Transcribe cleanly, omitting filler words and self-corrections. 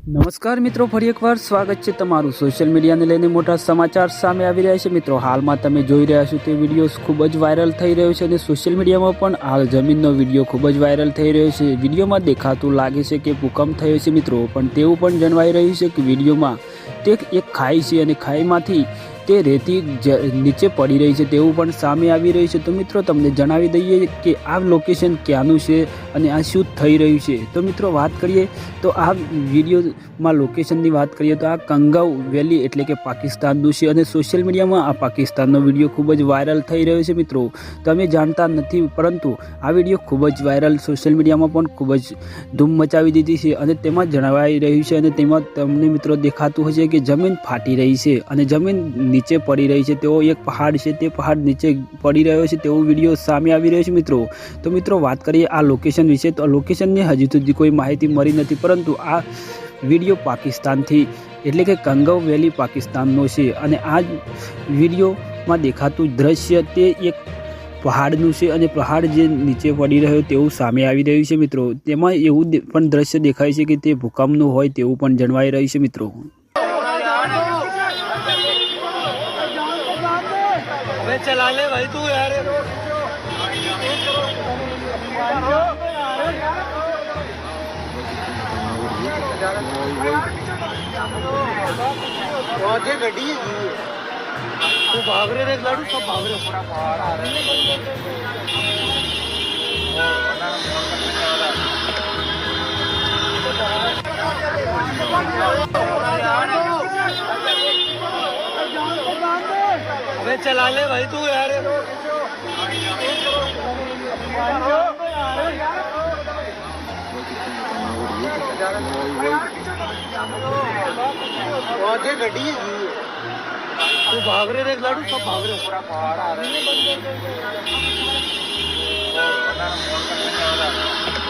નમસ્કાર મિત્રો, ફરી એકવાર સ્વાગત છે તમારું સોશિયલ મીડિયાને લઈને મોટા સમાચાર સામે આવી રહ્યા છે. મિત્રો, હાલમાં તમે જોઈ રહ્યા છો તે વિડીયો ખૂબ જ વાયરલ થઈ રહ્યો છે અને સોશિયલ મીડિયામાં પણ હાલ જમીનનો વિડીયો ખૂબ જ વાયરલ થઈ રહ્યો છે. વિડીયોમાં દેખાતું લાગે છે કે ભૂકંપ થયો છે મિત્રો, પણ તેવું પણ જણાવાઈ રહ્યું છે કે વિડીયોમાં તે એક ખાઈ છે અને ખાઈમાંથી તે રેતી નીચે પડી રહી છે તેવું પણ સામે આવી રહ્યું છે. તો મિત્રો, તમને જણાવી દઈએ કે આ લોકેશન ક્યાંનું છે અને આ શું થઈ રહ્યું છે. તો મિત્રો, વાત કરીએ તો આ વિડીયોમાં લોકેશનની વાત કરીએ તો આ કંગાઉ વેલી એટલે કે પાકિસ્તાનનું છે અને સોશિયલ મીડિયામાં આ પાકિસ્તાનનો વિડીયો ખૂબ જ વાયરલ થઈ રહ્યો છે. મિત્રો, તમે જાણતા નથી, પરંતુ આ વિડીયો ખૂબ જ વાયરલ સોશિયલ મીડિયામાં પણ ખૂબ જ ધૂમ મચાવી દીધી છે અને તેમાં જણાવાઈ રહ્યું છે અને તેમાં તમને મિત્રો દેખાતું હશે કે જમીન ફાટી રહી છે અને જમીન નીચે પડી રહી છે. તેવો એક પહાડ છે, તે પહાડ નીચે પડી રહ્યો છે તેવો વિડીયો સામે આવી રહ્યો છે. મિત્રો, તો મિત્રો, વાત કરીએ આ લોકેશન વિશે તો લોકેશનની હજી સુધી કોઈ માહિતી મળી નથી, પરંતુ આ વિડીયો પાકિસ્તાનથી એટલે કે કંગાઉ વેલી પાકિસ્તાનનો છે અને આ વિડીયોમાં દેખાતું દ્રશ્ય તે એક પહાડનું છે અને પહાડ જે નીચે પડી રહ્યો તેવું સામે આવી રહ્યું છે. મિત્રો, તેમાં એવું પણ દ્રશ્ય દેખાય છે કે તે ભૂકંપનું હોય તેવું પણ જણાવાઈ રહ્યું છે. મિત્રો, चला ले भाई तू यार आगे गड्डी तू भाग रहे देख लाडू सब भाग रहे पूरा पहाड़ आ रहा है चला ले भाई तू यार आगे गड्डी तू भाग रहे देख लाडू सब भाग रहे पूरा पहाड़ आ रहा है